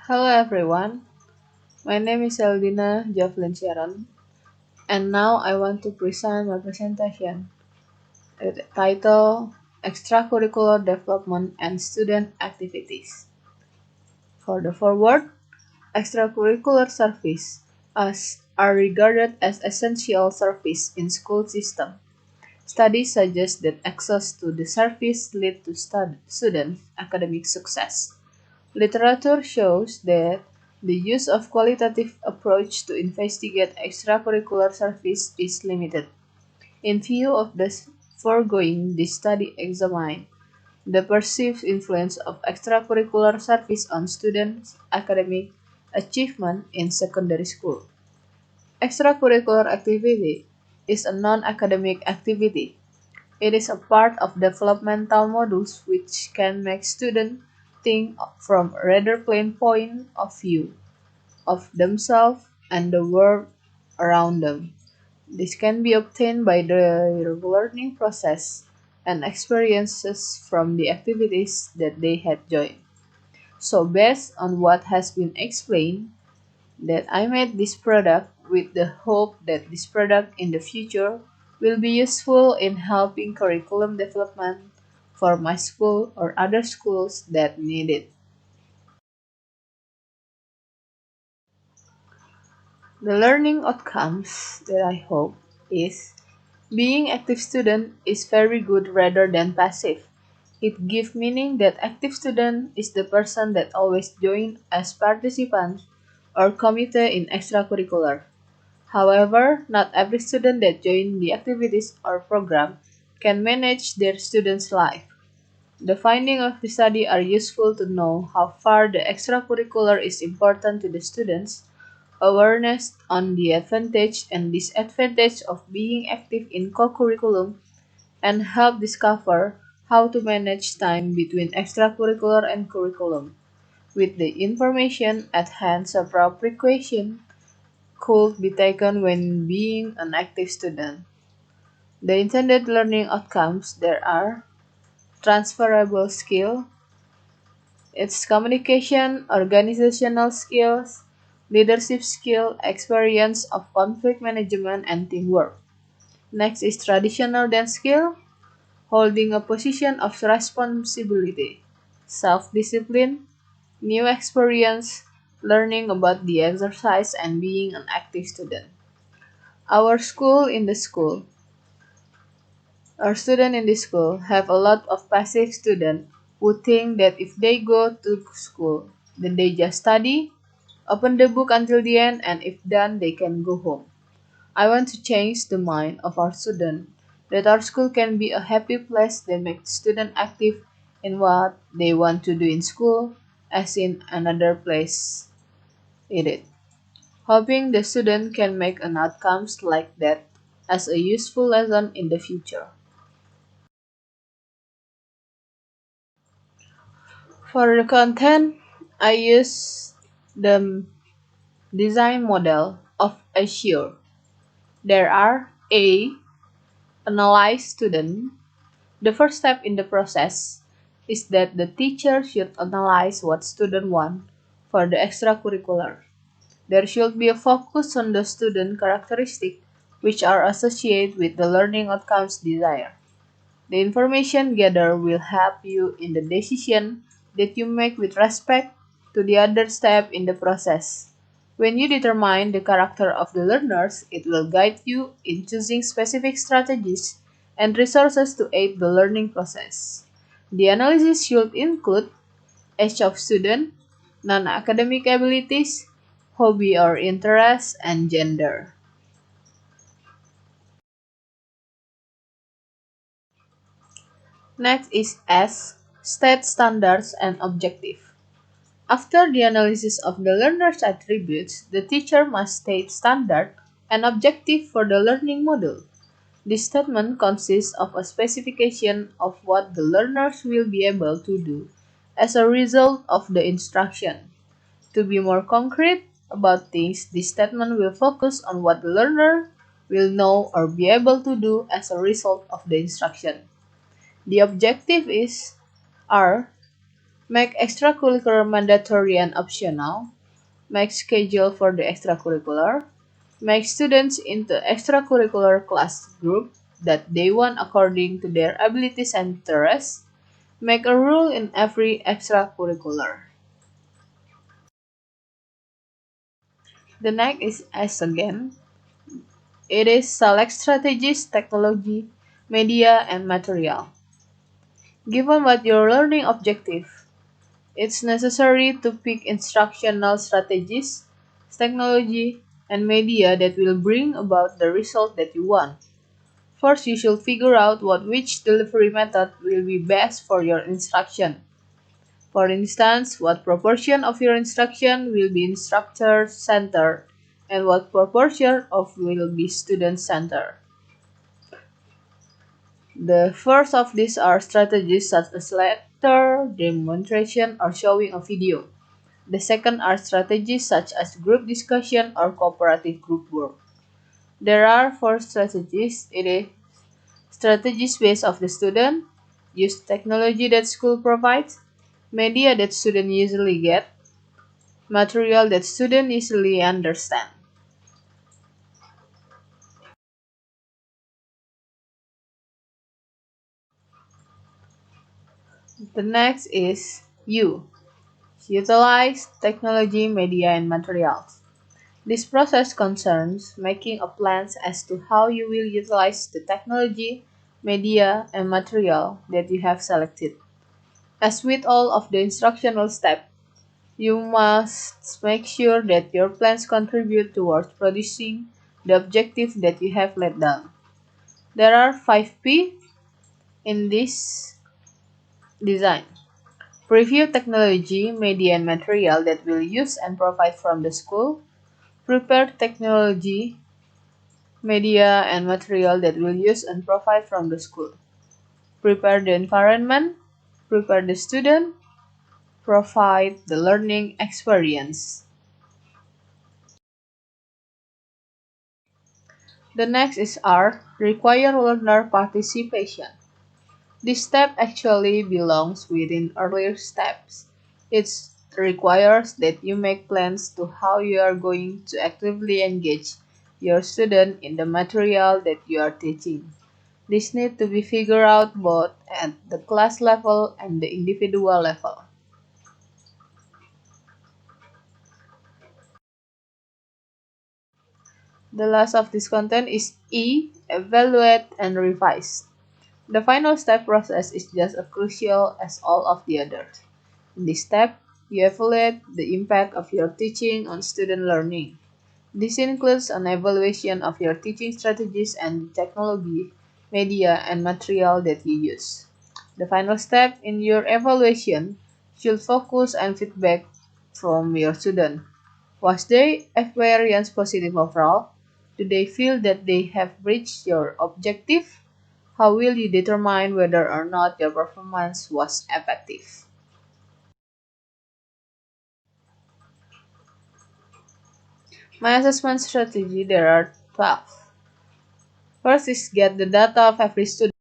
Hello everyone, my name is Eldina Jevelin Sharon, and now I want to present my presentation titled Extracurricular Development and Student Activities. For the forward, extracurricular service are regarded as essential service in school system. Studies suggest that access to the service lead to student academic success. Literature shows that the use of qualitative approach to investigate extracurricular service is limited. In view of the foregoing, this study examined the perceived influence of extracurricular service on students' academic achievement in secondary school. Extracurricular activity is a non-academic activity. It is a part of developmental modules which can make students think from a rather plain point of view of themselves and the world around them. This can be obtained by the learning process and experiences from the activities that they had joined. So based on what has been explained, that I made this product with the hope that this product in the future will be useful in helping curriculum development for my school or other schools that need it. The learning outcomes that I hope is being active student is very good rather than passive. It gives meaning that active student is the person that always join as participant or committed in extracurricular. However, not every student that join the activities or program can manage their student's life. The findings of the study are useful to know how far the extracurricular is important to the students, awareness on the advantage and disadvantage of being active in co-curriculum, and help discover how to manage time between extracurricular and curriculum. With the information at hand, several precautions could be taken when being an active student. The intended learning outcomes there are transferable skill, its communication, organizational skills, leadership skill, experience of conflict management and teamwork. Next is traditional dance skill, holding a position of responsibility, self-discipline, new experience, learning about the exercise and being an active student. Our school in the school Our students in this school have a lot of passive students who think that if they go to school, then they just study, open the book until the end, and if done, they can go home. I want to change the mind of our students that our school can be a happy place that makes students active in what they want to do in school, as in another place it is. Hoping the student can make an outcomes like that as a useful lesson in the future. For the content, I use the design model of Azure. There are A. Analyze student. The first step in the process is that the teacher should analyze what students want for the extracurricular. There should be a focus on the student characteristics which are associated with the learning outcomes desired. The information gathered will help you in the decision that you make with respect to the other step in the process. When you determine the character of the learners, it will guide you in choosing specific strategies and resources to aid the learning process. The analysis should include age of student, non-academic abilities, hobby or interest, and gender. Next is S, state standards and objective. After the analysis of the learner's attributes, the teacher must state standard and objective for the learning module. This statement consists of a specification of what the learners will be able to do as a result of the instruction. To be more concrete about things, this statement will focus on what the learner will know or be able to do as a result of the instruction. The objective is are Make extracurricular mandatory and optional. Make schedule for the extracurricular. Make students into extracurricular class group that they want according to their abilities and interests. Make a rule in every extracurricular. The next is S again. It is select strategies, technology, media, and material. Given what your learning objective, it's necessary to pick instructional strategies, technology, and media that will bring about the result that you want. First, you should figure out which delivery method will be best for your instruction. For instance, what proportion of your instruction will be instructor-centered and what proportion of will be student-centered. The first of these are strategies such as lecture, demonstration, or showing a video. The second are strategies such as group discussion or cooperative group work. There are four strategies. It is strategies based off the student, use technology that school provides, media that students usually get, material that students easily understand. The next is U. Utilize technology, media, and materials. This process concerns making a plan as to how you will utilize the technology, media, and material that you have selected. As with all of the instructional steps, you must make sure that your plans contribute towards producing the objective that you have laid down. There are 5P in this design. Preview technology, media, and material that will use and provide from the school. Prepare technology, media, and material that will use and provide from the school. Prepare the environment. Prepare the student. Provide the learning experience. The next is R. Require learner participation. This step actually belongs within earlier steps. It requires that you make plans to how you are going to actively engage your student in the material that you are teaching. This needs to be figured out both at the class level and the individual level. The last of this content is E. Evaluate and revise. The final step process is just as crucial as all of the others. In this step, you evaluate the impact of your teaching on student learning. This includes an evaluation of your teaching strategies and the technology, media, and material that you use. The final step in your evaluation should focus on feedback from your student. Was their experience positive overall? Do they feel that they have reached your objective? How will you determine whether or not your performance was effective? My assessment strategy, there are 12. First is get the data of every student.